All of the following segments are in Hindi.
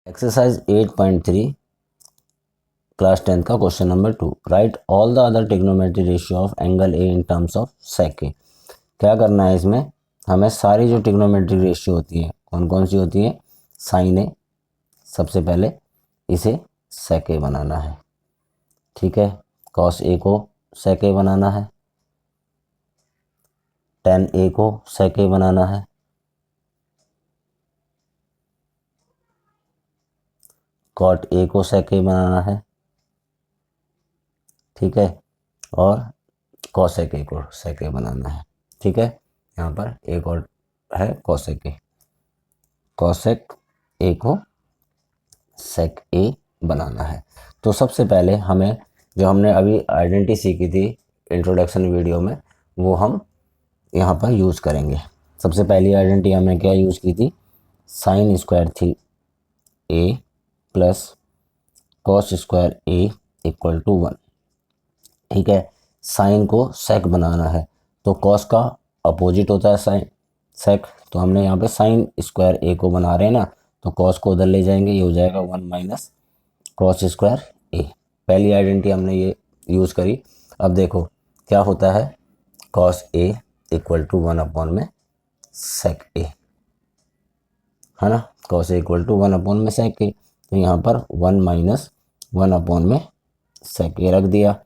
एक्सरसाइज 8.3 क्लास 10 का question number 2। Write all the other trigonometry ratio of angle A in terms of sec A. क्या करना है इसमें, हमें सारी जो ट्रिग्नोमेट्रिक रेशियो होती है कौन कौन सी होती है। साइन ए, सबसे पहले इसे सेक ए बनाना है, ठीक है। कॉस ए को सेक ए बनाना है, टेन ए को सेक ए बनाना है, कॉट ए को सेक ए बनाना है, ठीक है, और कॉसेक ए को सेक ए बनाना है, ठीक है। यहाँ पर एक और है कॉसेक ए, कॉसेक ए को सेक ए बनाना है। तो सबसे पहले हमें जो हमने अभी आइडेंटिटी सीखी थी इंट्रोडक्शन वीडियो में, वो हम यहाँ पर यूज़ करेंगे। सबसे पहली आइडेंटिटी हमने क्या यूज़ की थी, साइन स्क्वायर थी A plus cos square A equal to 1, ठीक है। साइन को सेक बनाना है तो कॉस का अपोजिट होता है साइन सेक, तो हमने यहाँ पे साइन स्क्वायर ए को बना रहे हैं ना, तो कॉस को उधर ले जाएंगे, ये हो जाएगा 1 माइनस कॉस स्क्वायर ए। पहली आइडेंटिटी हमने ये यूज़ करी। अब देखो क्या होता है, cos A equal to 1 upon में सेक ए, है ना। Cos A equal to 1 upon में सेक ए, तो यहाँ पर 1 माइनस 1 अपॉन में सेक ए रख दिया।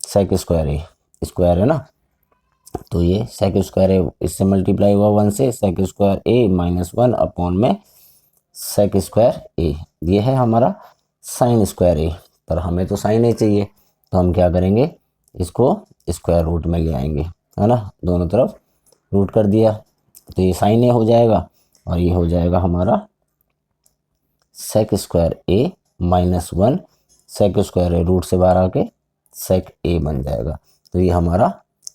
सेक स्क्वायर ए स्क्वायर है ना, तो ये सेक स्क्वायर ए इससे मल्टीप्लाई हुआ 1 से, सेक स्क्वायर ए माइनस 1 अपॉन में सेक स्क्वायर ए। ये है हमारा साइन स्क्वायर ए, पर हमें तो साइन ए चाहिए, तो हम क्या करेंगे, इसको स्क्वायर रूट में ले आएंगे, है ना। दोनों तरफ रूट कर दिया तो ये साइन ए हो जाएगा और ये हो जाएगा हमारा सेक square A minus 1, sec square A root से बाहर आके सेक ए बन जाएगा। तो ये हमारा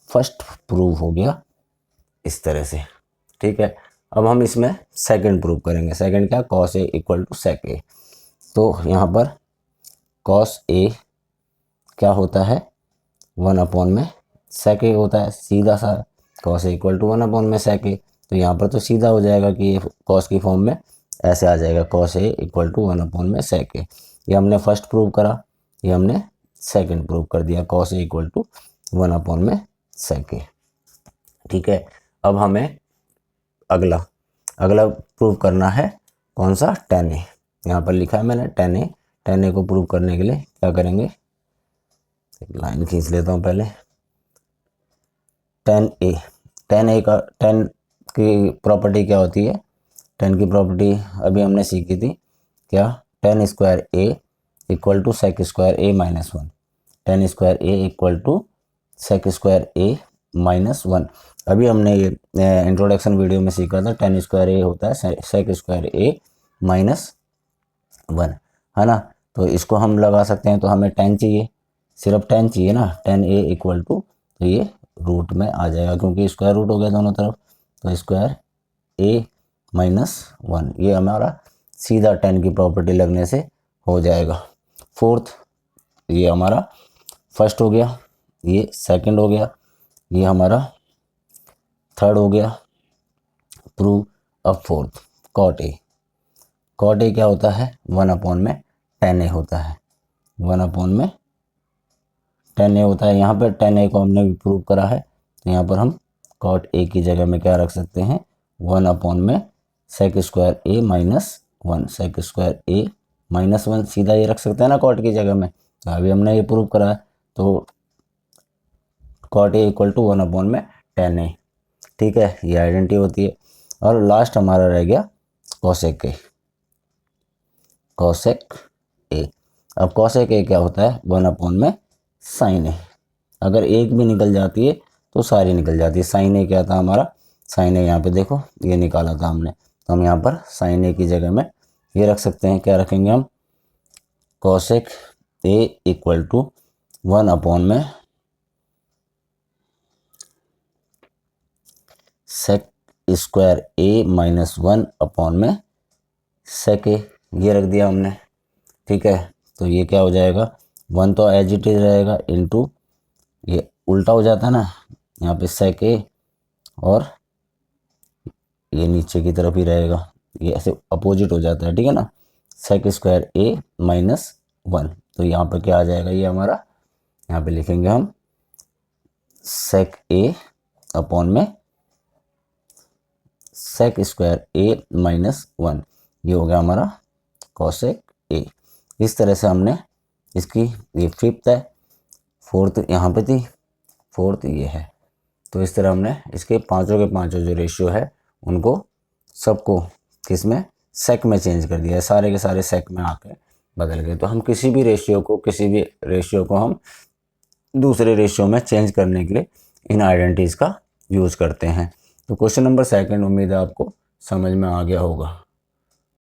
फर्स्ट प्रूव हो गया इस तरह से, ठीक है। अब हम इसमें सेकंड प्रूव करेंगे। सेकंड क्या, कॉस ए इक्वल टू सेक ए। तो यहाँ पर कॉस ए क्या होता है, 1 अपॉन में सेक ए होता है, सीधा सा। Cos A equal to 1 upon में सेक ए, तो यहाँ पर तो सीधा हो जाएगा कि ये कॉस की फॉर्म में ऐसे आ जाएगा, cos A equal to 1 upon में सेक ए। ये हमने फर्स्ट प्रूव करा, ये हमने सेकंड प्रूव कर दिया, cos A equal to 1 upon में सेक ए, ठीक है। अब हमें अगला प्रूव करना है, कौन सा, टेन ए। यहाँ पर लिखा है मैंने टेन ए को प्रूव करने के लिए क्या करेंगे, एक लाइन खींच लेता हूँ पहले। टेन ए का, टेन की प्रॉपर्टी क्या होती है, टेन की प्रॉपर्टी अभी हमने सीखी थी, क्या, tan square A equal to sec square A minus 1, tan square A equal to sec square A minus 1। अभी हमने ये इंट्रोडक्शन वीडियो में सीखा था, टेन स्क्वायर ए होता है सेक स्क्वायर ए माइनस 1, है ना। तो इसको हम लगा सकते हैं, तो हमें टेन चाहिए, सिर्फ टेन चाहिए ना, टेन ए इक्वल टू, तो ये रूट में आ जाएगा क्योंकि स्क्वायर रूट हो गया दोनों तरफ, तो स्क्वायर ए माइनस 1, ये हमारा सीधा टेन की प्रॉपर्टी लगने से हो जाएगा। फोर्थ, ये हमारा फर्स्ट हो गया, ये सेकंड हो गया, ये हमारा थर्ड हो गया प्रूव। अब fourth, cot A. Cot A क्या होता है, 1 अपॉन में टेन ए होता है, 1 अपॉन में टेन ए होता है। यहाँ पर टेन ए को हमने भी प्रूव करा है, तो यहाँ पर हम कॉट ए की जगह में क्या रख सकते हैं, 1 अपॉन में sec square A minus 1, sec square A minus 1, सीधा ये रख सकते हैं ना कॉट की जगह में। तो अभी हमने ये प्रूव करा है, तो cot A equal to 1 upon में टेन ए, ठीक है, ये आइडेंटिटी होती है। और लास्ट हमारा रह गया कॉसेक ए, कॉसेक ए। अब कॉसेक ए क्या होता है, 1 अपॉन में साइन ए। अगर एक भी निकल जाती है तो सारी निकल जाती है। साइन ए क्या था हमारा, साइन ए यहाँ पे देखो ये निकाला था हमने, तो हम यहाँ पर साइन ए की जगह में ये रख सकते हैं, क्या रखेंगे हम, cosec A equal to 1 upon में sec square A minus 1 upon में सेक ए, ये रख दिया हमने, ठीक है। तो ये क्या हो जाएगा, 1 तो एज इट इज रहेगा, इनटू ये उल्टा हो जाता है ना, यहाँ पे सेक ए और ये नीचे की तरफ ही रहेगा, ये ऐसे अपोजिट हो जाता है, ठीक है ना। सेक स्क्वायर ए माइनस 1। तो यहाँ पर क्या आ जाएगा, ये हमारा, यहाँ पे लिखेंगे हम सेक ए अपॉन में सेक स्क्वायर ए माइनस 1, ये हो गया हमारा कॉसेक ए। इस तरह से हमने इसकी, ये फिफ्थ है, फोर्थ यहाँ पे थी, फोर्थ ये है। तो इस तरह हमने इसके पांचों के पांचों जो रेशियो है उनको सबको किस में, सेक में चेंज कर दिया है, सारे के सारे सेक में आके बदल गए। तो हम किसी भी रेशियो को हम दूसरे रेशियो में चेंज करने के लिए इन आइडेंटिटीज का यूज करते हैं। तो क्वेश्चन नंबर 2 उम्मीद है आपको समझ में आ गया होगा।